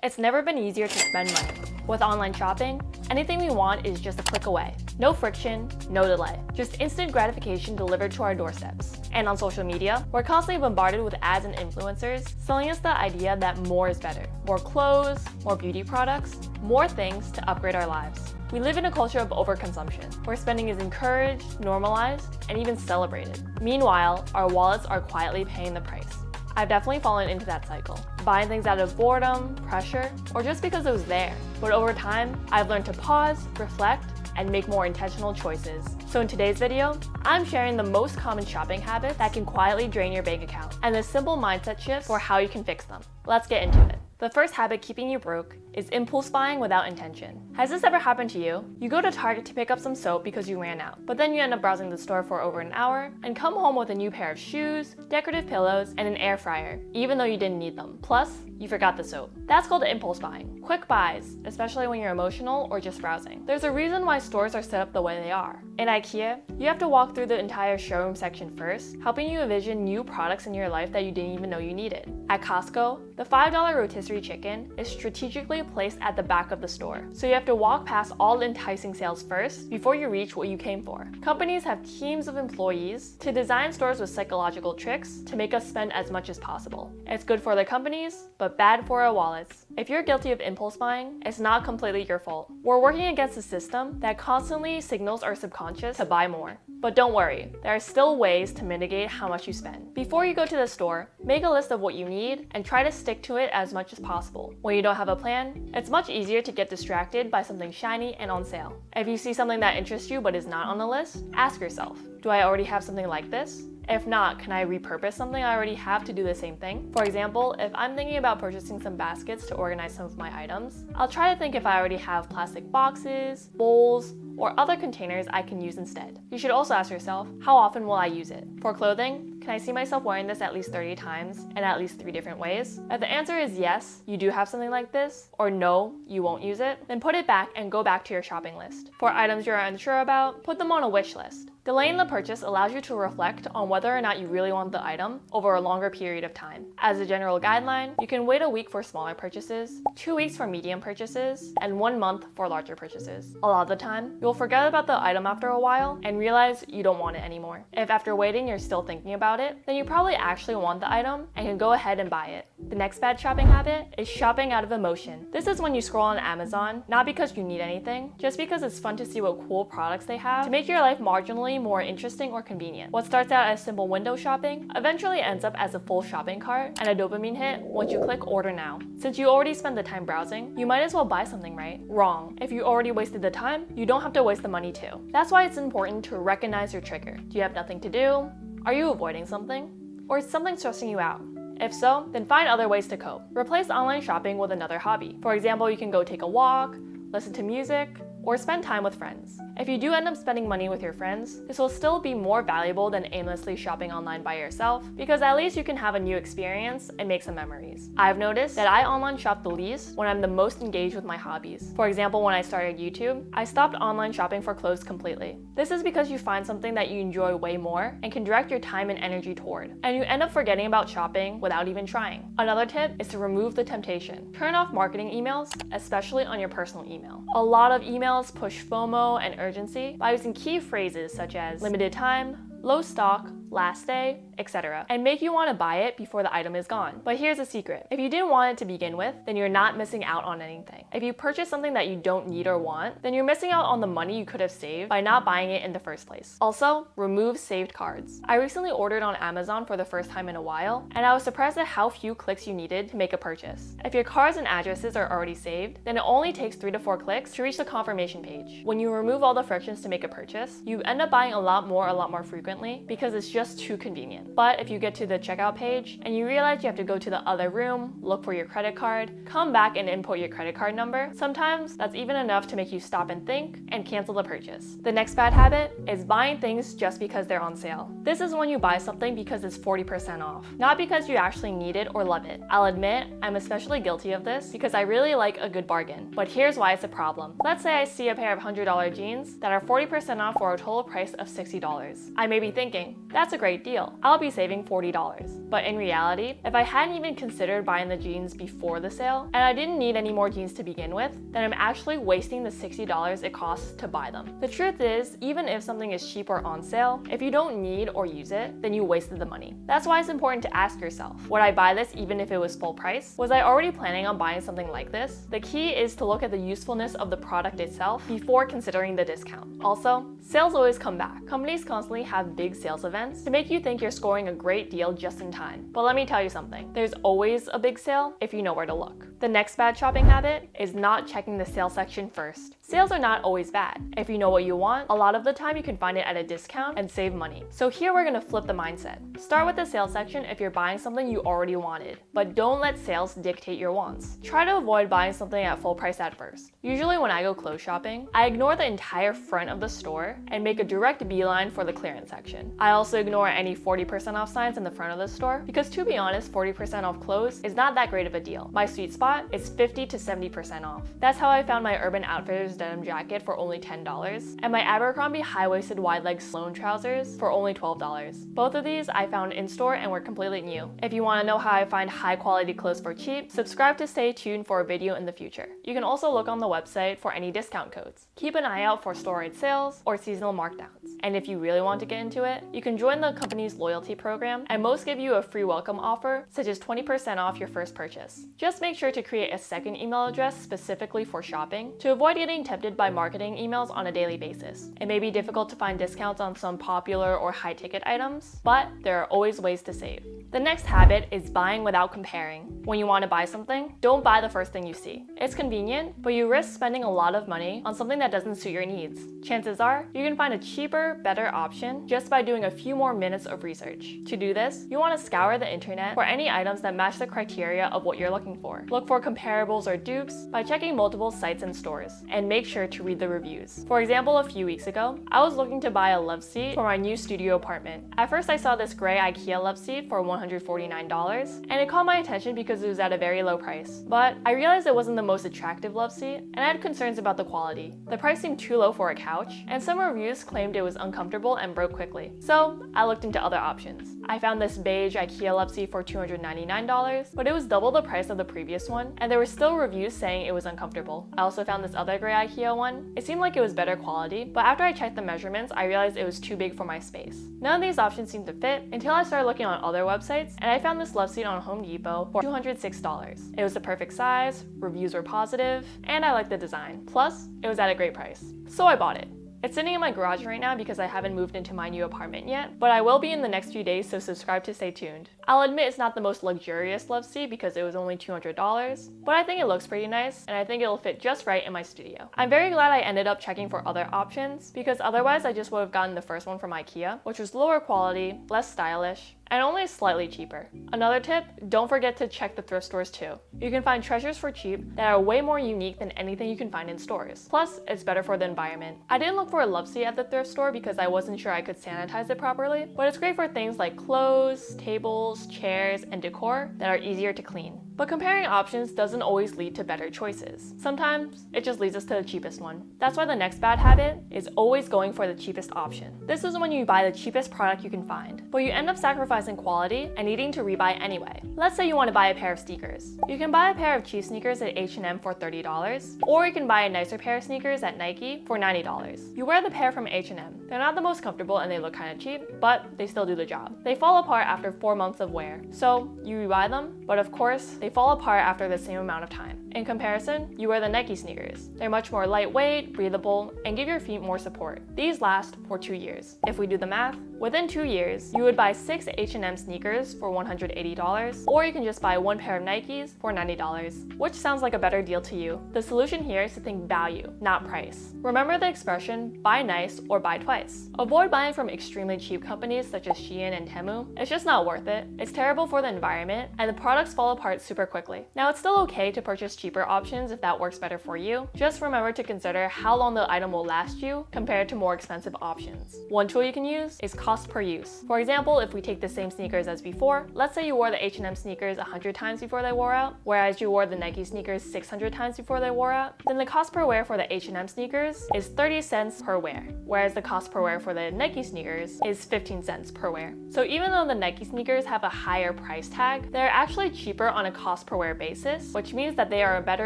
It's never been easier to spend money. With online shopping, anything we want is just a click away. No friction, no delay. Just instant gratification delivered to our doorsteps. And on social media, we're constantly bombarded with ads and influencers selling us the idea that more is better. More clothes, more beauty products, more things to upgrade our lives. We live in a culture of overconsumption, where spending is encouraged, normalized, and even celebrated. Meanwhile, our wallets are quietly paying the price. I've definitely fallen into that cycle, buying things out of boredom, pressure, or just because it was there. But over time, I've learned to pause, reflect, and make more intentional choices. So in today's video, I'm sharing the most common shopping habits that can quietly drain your bank account, and the simple mindset shifts for how you can fix them. Let's get into it. The first habit keeping you broke is impulse buying without intention. Has this ever happened to you? You go to Target to pick up some soap because you ran out, but then you end up browsing the store for over an hour and come home with a new pair of shoes, decorative pillows, and an air fryer, even though you didn't need them. Plus, you forgot the soap. That's called impulse buying. Quick buys, especially when you're emotional or just browsing. There's a reason why stores are set up the way they are. In IKEA, you have to walk through the entire showroom section first, helping you envision new products in your life that you didn't even know you needed. At Costco, the $5 rotisserie chicken is strategically placed at the back of the store, so you have to walk past all the enticing sales first before you reach what you came for. Companies have teams of employees to design stores with psychological tricks to make us spend as much as possible. It's good for the companies, but bad for our wallets. If you're guilty of impulse buying, it's not completely your fault. We're working against a system that constantly signals our subconscious to buy more. But don't worry, there are still ways to mitigate how much you spend. Before you go to the store, make a list of what you need and try to stick to it as much as possible. When you don't have a plan, it's much easier to get distracted by something shiny and on sale. If you see something that interests you but is not on the list, ask yourself, do I already have something like this? If not, can I repurpose something I already have to do the same thing? For example, if I'm thinking about purchasing some baskets to organize some of my items, I'll try to think if I already have plastic boxes, bowls, or other containers I can use instead. You should also ask yourself, how often will I use it? For clothing, can I see myself wearing this at least 30 times in at least 3 different ways? If the answer is yes, you do have something like this, or no, you won't use it, then put it back and go back to your shopping list. For items you're unsure about, put them on a wish list. Delaying the purchase allows you to reflect on whether or not you really want the item over a longer period of time. As a general guideline, you can wait a week for smaller purchases, 2 weeks for medium purchases, and 1 month for larger purchases. A lot of the time, you'll forget about the item after a while and realize you don't want it anymore. If after waiting you're still thinking about it, then you probably actually want the item and can go ahead and buy it. The next bad shopping habit is shopping out of emotion. This is when you scroll on Amazon, not because you need anything, just because it's fun to see what cool products they have to make your life marginally more interesting or convenient. What starts out as simple window shopping eventually ends up as a full shopping cart and a dopamine hit once you click order now. Since you already spent the time browsing, you might as well buy something, right? Wrong. If you already wasted the time, you don't have to waste the money too. That's why it's important to recognize your trigger. Do you have nothing to do? Are you avoiding something? Or is something stressing you out? If so, then find other ways to cope. Replace online shopping with another hobby. For example, you can go take a walk, listen to music, or spend time with friends. If you do end up spending money with your friends, this will still be more valuable than aimlessly shopping online by yourself, because at least you can have a new experience and make some memories. I've noticed that I online shop the least when I'm the most engaged with my hobbies. For example, when I started YouTube, I stopped online shopping for clothes completely. This is because you find something that you enjoy way more and can direct your time and energy toward, and you end up forgetting about shopping without even trying. Another tip is to remove the temptation. Turn off marketing emails, especially on your personal email. A lot of emails push FOMO and urgency by using key phrases such as limited time, low stock, last day, etc., and make you want to buy it before the item is gone. But here's a secret. If you didn't want it to begin with, then you're not missing out on anything. If you purchase something that you don't need or want, then you're missing out on the money you could have saved by not buying it in the first place. Also, remove saved cards. I recently ordered on Amazon for the first time in a while, and I was surprised at how few clicks you needed to make a purchase. If your cards and addresses are already saved, then it only takes 3 to 4 clicks to reach the confirmation page. When you remove all the frictions to make a purchase, you end up buying a lot more frequently because it's just too convenient. But if you get to the checkout page and you realize you have to go to the other room, look for your credit card, come back and input your credit card number, sometimes that's even enough to make you stop and think and cancel the purchase. The next bad habit is buying things just because they're on sale. This is when you buy something because it's 40% off, not because you actually need it or love it. I'll admit, I'm especially guilty of this because I really like a good bargain, but here's why it's a problem. Let's say I see a pair of $100 jeans that are 40% off for a total price of $60. I may be thinking, that's that's a great deal. I'll be saving $40. But in reality, if I hadn't even considered buying the jeans before the sale, and I didn't need any more jeans to begin with, then I'm actually wasting the $60 it costs to buy them. The truth is, even if something is cheap or on sale, if you don't need or use it, then you wasted the money. That's why it's important to ask yourself, would I buy this even if it was full price? Was I already planning on buying something like this? The key is to look at the usefulness of the product itself before considering the discount. Also, sales always come back. Companies constantly have big sales events to make you think you're scoring a great deal just in time. But let me tell you something, there's always a big sale if you know where to look. The next bad shopping habit is not checking the sale section first. Sales are not always bad. If you know what you want, a lot of the time you can find it at a discount and save money. So here we're gonna flip the mindset. Start with the sales section if you're buying something you already wanted, but don't let sales dictate your wants. Try to avoid buying something at full price at first. Usually when I go clothes shopping, I ignore the entire front of the store and make a direct beeline for the clearance section. I also ignore any 40% off signs in the front of the store because, to be honest, 40% off clothes is not that great of a deal. My sweet spot is 50 to 70% off. That's how I found my Urban Outfitters denim jacket for only $10 and my Abercrombie high-waisted wide-leg Sloan trousers for only $12. Both of these I found in store and were completely new. If you want to know how I find high-quality clothes for cheap, subscribe to stay tuned for a video in the future. You can also look on the website for any discount codes. Keep an eye out for store-wide sales or seasonal markdowns. And if you really want to get into it, you can join the company's loyalty program, and most give you a free welcome offer, such as 20% off your first purchase. Just make sure to create a second email address specifically for shopping to avoid getting tempted by marketing emails on a daily basis. It may be difficult to find discounts on some popular or high-ticket items, but there are always ways to save. The next habit is buying without comparing. When you want to buy something, don't buy the first thing you see. It's convenient, but you risk spending a lot of money on something that doesn't suit your needs. Chances are, you can find a cheaper, better option just by doing a few more minutes of research. To do this, you want to scour the internet for any items that match the criteria of what you're looking for. Look for comparables or dupes by checking multiple sites and stores, and make sure to read the reviews. For example, a few weeks ago, I was looking to buy a love seat for my new studio apartment. At first, I saw this gray IKEA love seat for $149, and it caught my attention because it was at a very low price. But I realized it wasn't the most attractive love seat, and I had concerns about the quality. The price seemed too low for a couch, and some reviews claimed it was uncomfortable and broke quickly. So I looked into other options. I found this beige IKEA love seat for $299, but it was double the price of the previous one, and there were still reviews saying it was uncomfortable. I also found this other gray IKEA one. It seemed like it was better quality, but after I checked the measurements, I realized it was too big for my space. None of these options seemed to fit until I started looking on other websites, and I found this love seat on Home Depot for $206. It was the perfect size, reviews were positive, and I liked the design. Plus, it was at a great price. So I bought it. It's sitting in my garage right now because I haven't moved into my new apartment yet, but I will be in the next few days, so subscribe to stay tuned. I'll admit it's not the most luxurious love seat because it was only $200, but I think it looks pretty nice, and I think it'll fit just right in my studio. I'm very glad I ended up checking for other options because otherwise I just would have gotten the first one from IKEA, which was lower quality, less stylish, and only slightly cheaper. Another tip, don't forget to check the thrift stores too. You can find treasures for cheap that are way more unique than anything you can find in stores. Plus, it's better for the environment. I didn't look for a love seat at the thrift store because I wasn't sure I could sanitize it properly, but it's great for things like clothes, tables, chairs, and decor that are easier to clean. But comparing options doesn't always lead to better choices. Sometimes, it just leads us to the cheapest one. That's why the next bad habit is always going for the cheapest option. This is when you buy the cheapest product you can find, but you end up sacrificing quality and needing to rebuy anyway. Let's say you want to buy a pair of sneakers. You can buy a pair of cheap sneakers at H&M for $30, or you can buy a nicer pair of sneakers at Nike for $90. You wear the pair from H&M. They're not the most comfortable and they look kind of cheap, but they still do the job. They fall apart after 4 months of wear, so you rebuy them, but of course, they fall apart after the same amount of time. In comparison, you wear the Nike sneakers. They're much more lightweight, breathable, and give your feet more support. These last for 2 years. If we do the math, within 2 years, you would buy 6 H&M sneakers for $180, or you can just buy 1 pair of Nikes for $90. Which sounds like a better deal to you? The solution here is to think value, not price. Remember the expression, buy nice or buy twice. Avoid buying from extremely cheap companies such as Shein and Temu. It's just not worth it. It's terrible for the environment, and the products fall apart super quickly. Now, it's still okay to purchase cheaper options if that works better for you. Just remember to consider how long the item will last you compared to more expensive options. One tool you can use is cost per use. For example, if we take the same sneakers as before, let's say you wore the H&M sneakers 100 times before they wore out, whereas you wore the Nike sneakers 600 times before they wore out, then the cost per wear for the H&M sneakers is 30 cents per wear, whereas the cost per wear for the Nike sneakers is 15 cents per wear. So even though the Nike sneakers have a higher price tag, they're actually cheaper on a cost per wear basis, which means that they are a better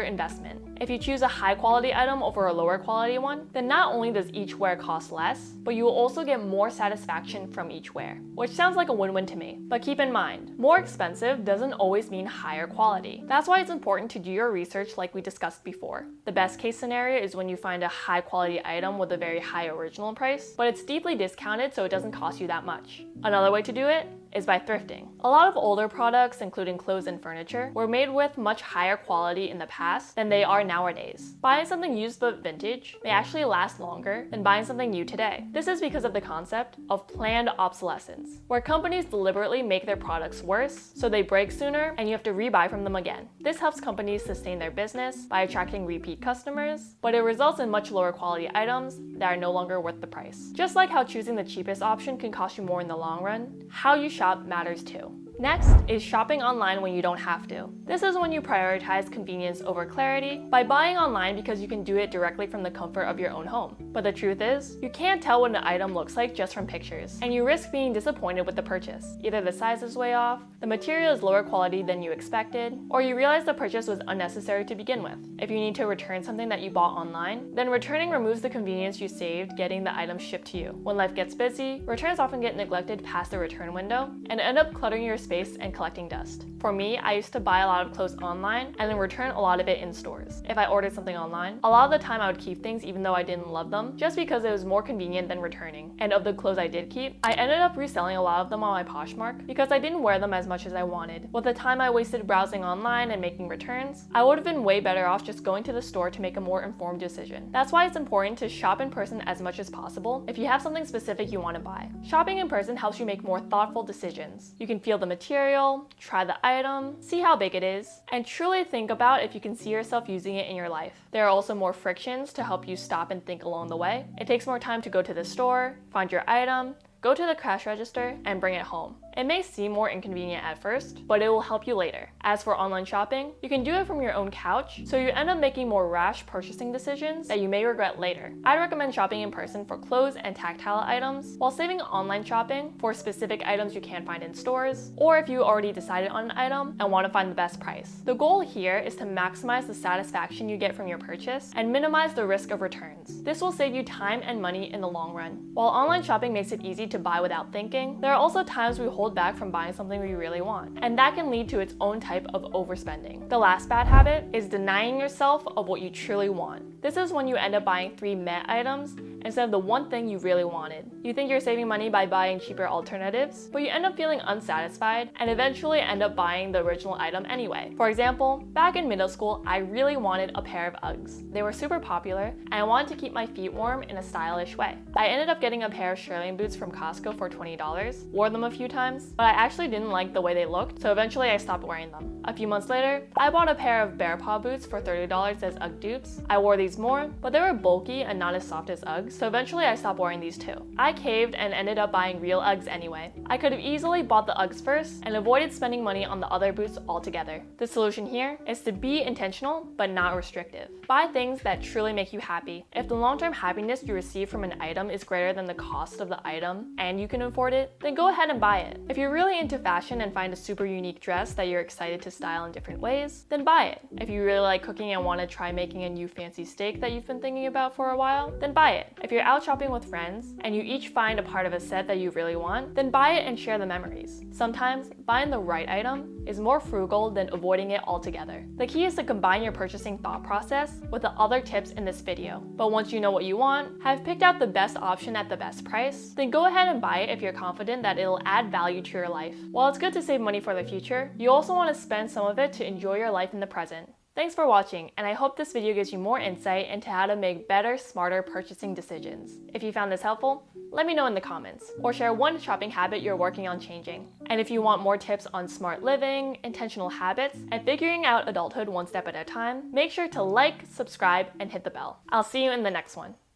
investment. If you choose a high quality item over a lower quality one, then not only does each wear cost less, but you will also get more satisfaction from each wear, which sounds like a win-win to me. But keep in mind, more expensive doesn't always mean higher quality. That's why it's important to do your research like we discussed before. The best case scenario is when you find a high quality item with a very high original price, but it's deeply discounted so it doesn't cost you that much. Another way to do it is by thrifting. A lot of older products, including clothes and furniture, were made with much higher quality in the past than they are nowadays. Buying something used but vintage may actually last longer than buying something new today. This is because of the concept of planned obsolescence, where companies deliberately make their products worse so they break sooner and you have to rebuy from them again. This helps companies sustain their business by attracting repeat customers, but it results in much lower quality items that are no longer worth the price. Just like how choosing the cheapest option can cost you more in the long run, how you shop matters too. Next is shopping online when you don't have to. This is when you prioritize convenience over clarity by buying online because you can do it directly from the comfort of your own home. But the truth is, you can't tell what an item looks like just from pictures, and you risk being disappointed with the purchase. Either the size is way off, the material is lower quality than you expected, or you realize the purchase was unnecessary to begin with. If you need to return something that you bought online, then returning removes the convenience you saved getting the item shipped to you. When life gets busy, returns often get neglected past the return window and end up cluttering your space and collecting dust. For me, I used to buy a lot of clothes online and then return a lot of it in stores. If I ordered something online, a lot of the time I would keep things even though I didn't love them, just because it was more convenient than returning. And of the clothes I did keep, I ended up reselling a lot of them on my Poshmark because I didn't wear them as much as I wanted. With the time I wasted browsing online and making returns, I would have been way better off just going to the store to make a more informed decision. That's why it's important to shop in person as much as possible if you have something specific you want to buy. Shopping in person helps you make more thoughtful decisions. You can feel the material, try the item, see how big it is, and truly think about if you can see yourself using it in your life. There are also more frictions to help you stop and think along the way. It takes more time to go to the store, find your item, go to the cash register, and bring it home. It may seem more inconvenient at first, but it will help you later. As for online shopping, you can do it from your own couch, so you end up making more rash purchasing decisions that you may regret later. I recommend shopping in person for clothes and tactile items, while saving online shopping for specific items you can't find in stores, or if you already decided on an item and want to find the best price. The goal here is to maximize the satisfaction you get from your purchase and minimize the risk of returns. This will save you time and money in the long run. While online shopping makes it easy to buy without thinking, there are also times we hold back from buying something we really want, and that can lead to its own type of overspending. The last bad habit is denying yourself of what you truly want. This is when you end up buying 3 meh items instead of the one thing you really wanted. You think you're saving money by buying cheaper alternatives, but you end up feeling unsatisfied and eventually end up buying the original item anyway. For example, back in middle school, I really wanted a pair of Uggs. They were super popular, and I wanted to keep my feet warm in a stylish way. I ended up getting a pair of shearling boots from Costco for $20, wore them a few times, but I actually didn't like the way they looked, so eventually I stopped wearing them. A few months later, I bought a pair of bear paw boots for $30 as Ugg dupes. I wore these more, but they were bulky and not as soft as Uggs, so eventually I stopped wearing these too. I caved and ended up buying real Uggs anyway. I could have easily bought the Uggs first and avoided spending money on the other boots altogether. The solution here is to be intentional but not restrictive. Buy things that truly make you happy. If the long-term happiness you receive from an item is greater than the cost of the item and you can afford it, then go ahead and buy it. If you're really into fashion and find a super unique dress that you're excited to style in different ways, then buy it. If you really like cooking and want to try making a new fancy steak that you've been thinking about for a while, then buy it. If you're out shopping with friends and you each find a part of a set that you really want, then buy it and share the memories. Sometimes buying the right item is more frugal than avoiding it altogether. The key is to combine your purchasing thought process with the other tips in this video. But once you know what you want, have picked out the best option at the best price, then go ahead and buy it if you're confident that it'll add value to your life. While it's good to save money for the future, you also want to spend some of it to enjoy your life in the present. Thanks for watching, and I hope this video gives you more insight into how to make better, smarter purchasing decisions. If you found this helpful, let me know in the comments, or share one shopping habit you're working on changing. And if you want more tips on smart living, intentional habits, and figuring out adulthood one step at a time, make sure to like, subscribe, and hit the bell. I'll see you in the next one.